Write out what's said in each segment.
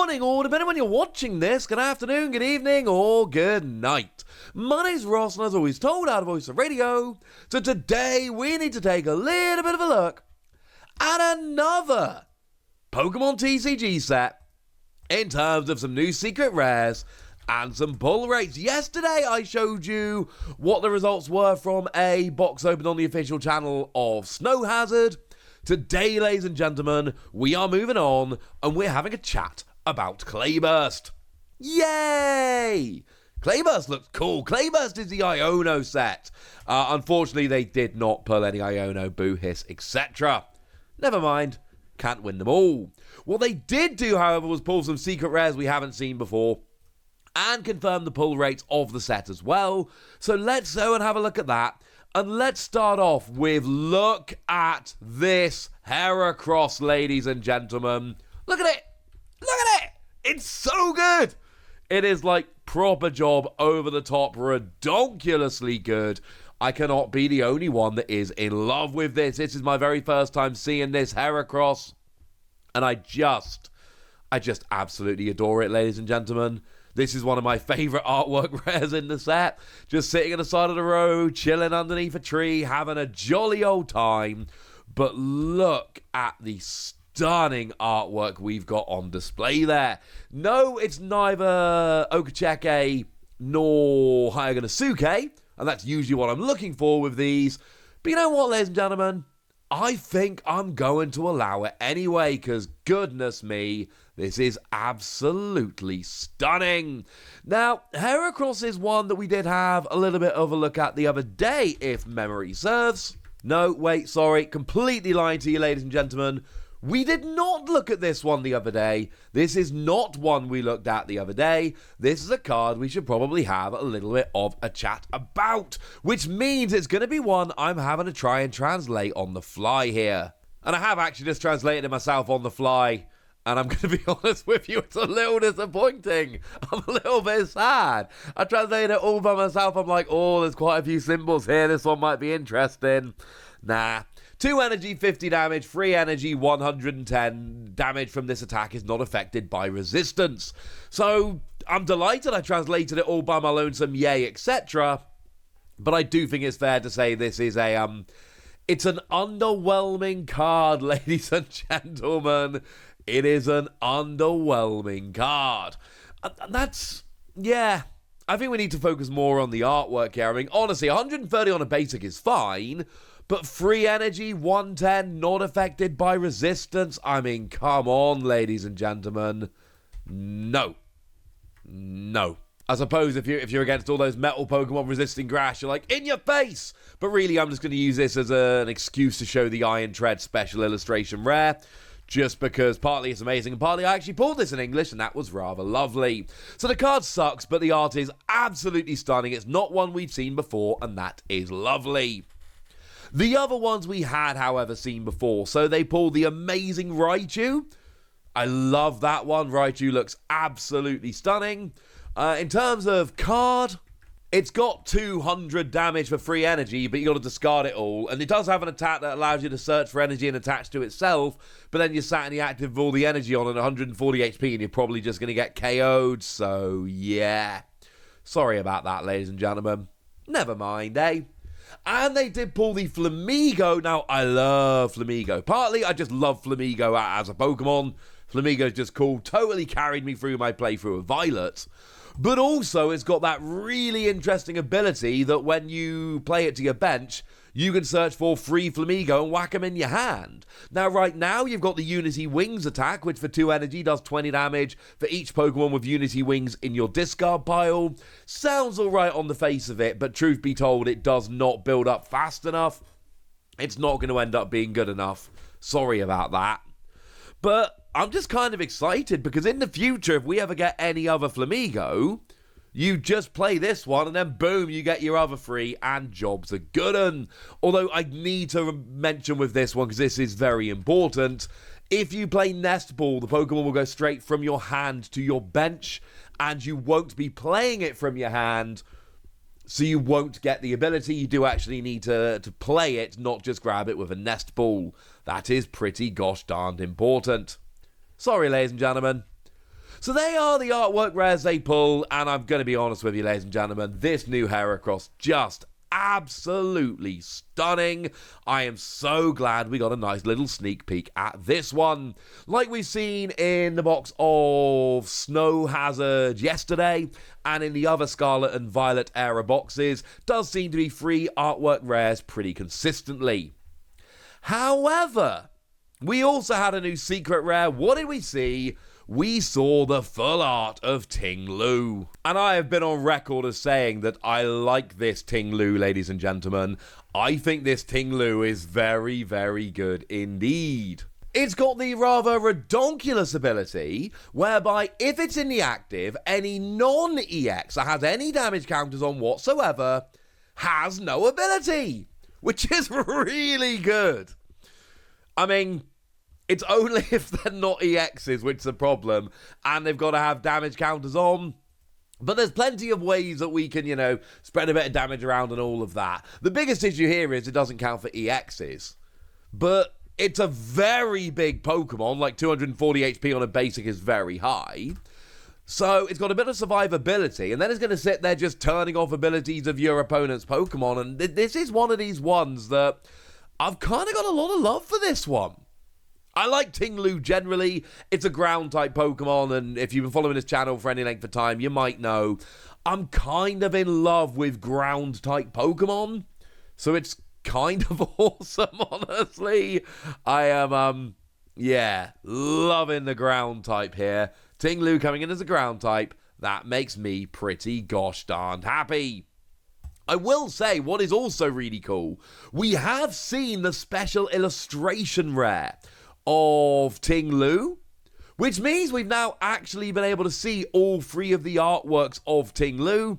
morning, or depending on when you're watching this, good afternoon, good evening, or good night. My name's Ross, and as always told, out of Voice of Radio. So today we need to take a little bit of a look at another Pokemon TCG set in terms of some new secret rares and some pull rates. Yesterday I showed you what the results were from a box open on the official channel of Snow Hazard. Today, ladies and gentlemen, we are moving on and we're having a chat about Clayburst. Yay! Clayburst looks cool. Clayburst is the Iono set. Unfortunately, they did not pull any Iono, Boo Hiss, etc. Never mind. Can't win them all. What they did do, however, was pull some secret rares we haven't seen before and confirm the pull rates of the set as well. So let's go and have a look at that. And let's start off with, look at this Heracross, ladies and gentlemen. Look at it. Look at it. It's so good. It is like proper job, over the top, redonkulously good. I cannot be the only one that is in love with this. This is my very first time seeing this Heracross. And I just absolutely adore it, ladies and gentlemen. This is one of my favourite artwork rares in the set. Just sitting on the side of the road, chilling underneath a tree, having a jolly old time. But look at the stunning artwork we've got on display there. No, it's neither Okacheke nor Hayaganosuke, and that's usually what I'm looking for with these. But you know what, ladies and gentlemen? I think I'm going to allow it anyway, because goodness me, this is absolutely stunning. Now, Heracross is one that we did have a little bit of a look at the other day, if memory serves. No, wait, sorry, completely lying to you, ladies and gentlemen. We did not look at this one the other day. This is not one we looked at the other day. This is a card we should probably have a little bit of a chat about, which means it's going to be one I'm having to try and translate on the fly here. And I have actually just translated it myself on the fly, and I'm going to be honest with you, it's a little disappointing. I'm a little bit sad. I translated it all by myself. I'm like, oh, there's quite a few symbols here. This one might be interesting. Nah. 2 energy, 50 damage, 3 energy, 110 damage from this attack is not affected by resistance. So, I'm delighted I translated it all by my lonesome, yay, etc. But I do think it's fair to say this is it's an underwhelming card, ladies and gentlemen. It is an underwhelming card. And that's, yeah, I think we need to focus more on the artwork here. I mean, honestly, 130 on a basic is fine, but 3 energy, 110, not affected by resistance. I mean, come on, ladies and gentlemen. No. I suppose if you're against all those metal Pokemon resisting grass, you're like, in your face! But really, I'm just going to use this as an excuse to show the Iron Tread special illustration rare, just because partly it's amazing and partly I actually pulled this in English, and that was rather lovely. So the card sucks, but the art is absolutely stunning. It's not one we've seen before, and that is lovely. The other ones we had, however, seen before. So they pulled the amazing Raichu. I love that one. Raichu looks absolutely stunning. In terms of card, it's got 200 damage for 3 energy, but you got to discard it all. And it does have an attack that allows you to search for energy and attach to itself, but then you're sat in the active with all the energy on at 140 HP, and you're probably just going to get KO'd. So, yeah. Sorry about that, ladies and gentlemen. Never mind, eh? And they did pull the Flamigo. Now, I love Flamigo. Partly, I just love Flamigo as a Pokemon. Flamigo's just cool. Totally carried me through my playthrough of Violet. But also, it's got that really interesting ability that when you play it to your bench, you can search for free Flamigo and whack them in your hand. Now, right now, you've got the Unity Wings attack, which for 2 energy does 20 damage for each Pokemon with Unity Wings in your discard pile. Sounds alright on the face of it, but truth be told, it does not build up fast enough. It's not going to end up being good enough. Sorry about that. But I'm just kind of excited because in the future, if we ever get any other Flamigo, you just play this one and then boom, you get your other 3 and jobs are good. And although I need to mention with this one, because this is very important, if you play Nest Ball, the Pokemon will go straight from your hand to your bench and you won't be playing it from your hand, so you won't get the ability. You do actually need to play it, not just grab it with a Nest Ball. That is pretty gosh darned important. Sorry, ladies and gentlemen. So they are the artwork rares they pull, and I'm going to be honest with you, ladies and gentlemen, this new Heracross just absolutely stunning. I am so glad we got a nice little sneak peek at this one. Like we've seen in the box of Snow Hazard yesterday, and in the other Scarlet and Violet era boxes, does seem to be free artwork rares pretty consistently. However, we also had a new secret rare. What did we see? We saw the full art of Ting-Lu. And I have been on record as saying that I like this Ting-Lu, ladies and gentlemen. I think this Ting-Lu is very, very good indeed. It's got the rather redonkulous ability, whereby if it's in the active, any non-EX that has any damage counters on whatsoever has no ability, which is really good. I mean, it's only if they're not EXs, which is a problem, and they've got to have damage counters on. But there's plenty of ways that we can, spread a bit of damage around and all of that. The biggest issue here is it doesn't count for EXs. But it's a very big Pokemon, like 240 HP on a basic is very high. So it's got a bit of survivability, and then it's going to sit there just turning off abilities of your opponent's Pokemon. And this is one of these ones that I've kind of got a lot of love for this one. I like Ting-Lu generally. It's a ground-type Pokemon, and if you've been following this channel for any length of time, you might know I'm kind of in love with ground-type Pokemon. So it's kind of awesome, honestly. I am, loving the ground-type here. Ting-Lu coming in as a ground-type, that makes me pretty gosh darned happy. I will say, what is also really cool, we have seen the special illustration rare of Ting-Lu, which means we've now actually been able to see all three of the artworks of Ting-Lu,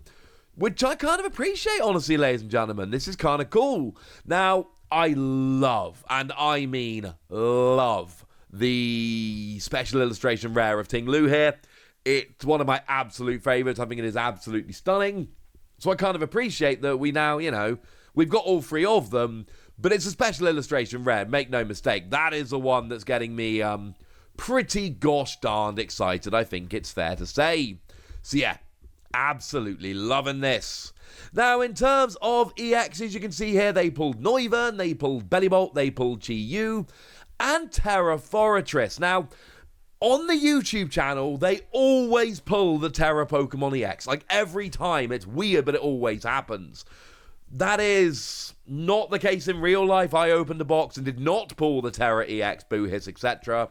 which I kind of appreciate, honestly, ladies and gentlemen. This is kind of cool. Now, I love, and I mean love, the special illustration rare of Ting-Lu here. It's one of my absolute favorites. I think it is absolutely stunning. So I kind of appreciate that we now, we've got all three of them, but it's a special illustration rare, make no mistake. That is the one that's getting me pretty gosh darned excited, I think it's fair to say. So yeah, absolutely loving this. Now, in terms of EXs, you can see here they pulled Noivern, they pulled Bellibolt, they pulled Chi-Yu, and Terrafortress. Now, on the YouTube channel, they always pull the Terra Pokemon EX. Like, every time. It's weird, but it always happens. That is not the case in real life. I opened a box and did not pull the Terra EX, Boo Hiss, etc.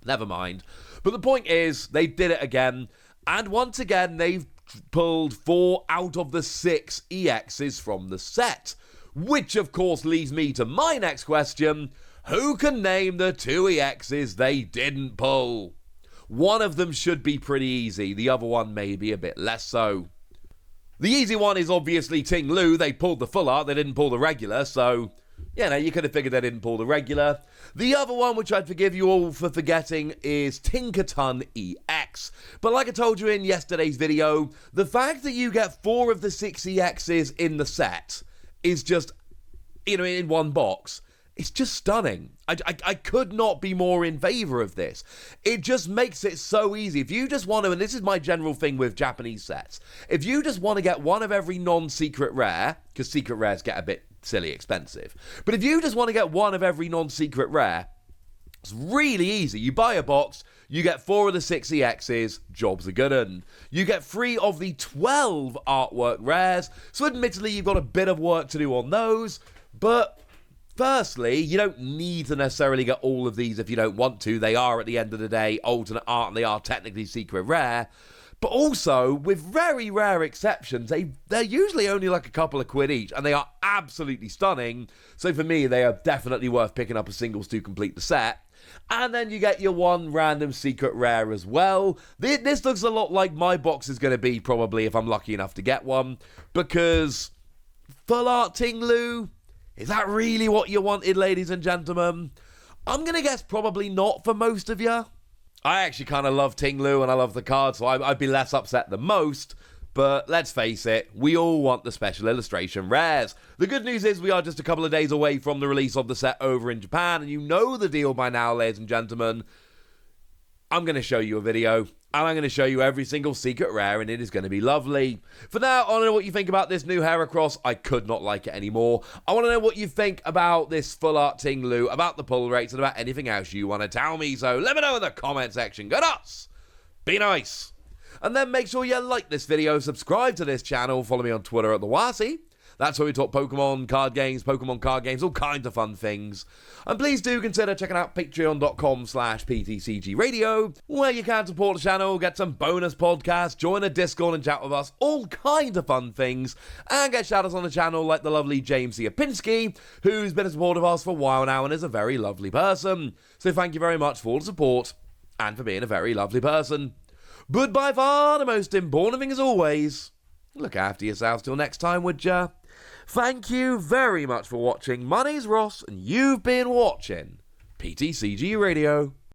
Never mind. But the point is, they did it again. And once again, they've pulled 4 out of the 6 EXs from the set. Which, of course, leads me to my next question. Who can name the 2 EXs they didn't pull? One of them should be pretty easy. The other one may be a bit less so. The easy one is obviously Ting-Lu. They pulled the full art. They didn't pull the regular. So, you could have figured they didn't pull the regular. The other one, which I'd forgive you all for forgetting, is Tinkaton EX. But like I told you in yesterday's video, the fact that you get 4 of the 6 EXs in the set is just, in one box. It's just stunning. I could not be more in favor of this. It just makes it so easy. If you just want to, and this is my general thing with Japanese sets, if you just want to get one of every non-secret rare, because secret rares get a bit silly expensive, but if you just want to get one of every non-secret rare, it's really easy. You buy a box, you get 4 of the 6 EXs, job's a good un. You get 3 of the 12 artwork rares, so admittedly you've got a bit of work to do on those, but firstly, you don't need to necessarily get all of these if you don't want to. They are, at the end of the day, alternate art, and they are technically secret rare. But also, with very rare exceptions, they're usually only like a couple of quid each, and they are absolutely stunning. So for me, they are definitely worth picking up as singles to complete the set. And then you get your one random secret rare as well. This looks a lot like my box is going to be, probably, if I'm lucky enough to get one. Because full art Ting-Lu, is that really what you wanted, ladies and gentlemen? I'm going to guess probably not for most of you. I actually kind of love Ting-Lu and I love the card, so I'd be less upset than most. But let's face it, we all want the special illustration rares. The good news is we are just a couple of days away from the release of the set over in Japan, and you know the deal by now, ladies and gentlemen. I'm going to show you a video, and I'm going to show you every single secret rare, and it is going to be lovely. For now, I want to know what you think about this new Heracross. I could not like it anymore. I want to know what you think about this full art Ting-Lu, about the pull rates, and about anything else you want to tell me. So let me know in the comment section. Go nuts! Be nice! And then make sure you like this video, subscribe to this channel, follow me on Twitter at TheWasi. That's where we talk Pokemon card games, all kinds of fun things. And please do consider checking out patreon.com/PTCG Radio, where you can support the channel, get some bonus podcasts, join a Discord and chat with us, all kinds of fun things, and get shout-outs on the channel like the lovely James Siapinski, who's been a supporter of us for a while now and is a very lovely person. So thank you very much for all the support, and for being a very lovely person. But by far the most important thing as always, look after yourselves till next time, would ya? Thank you very much for watching. My name's Ross, and you've been watching PTCG Radio.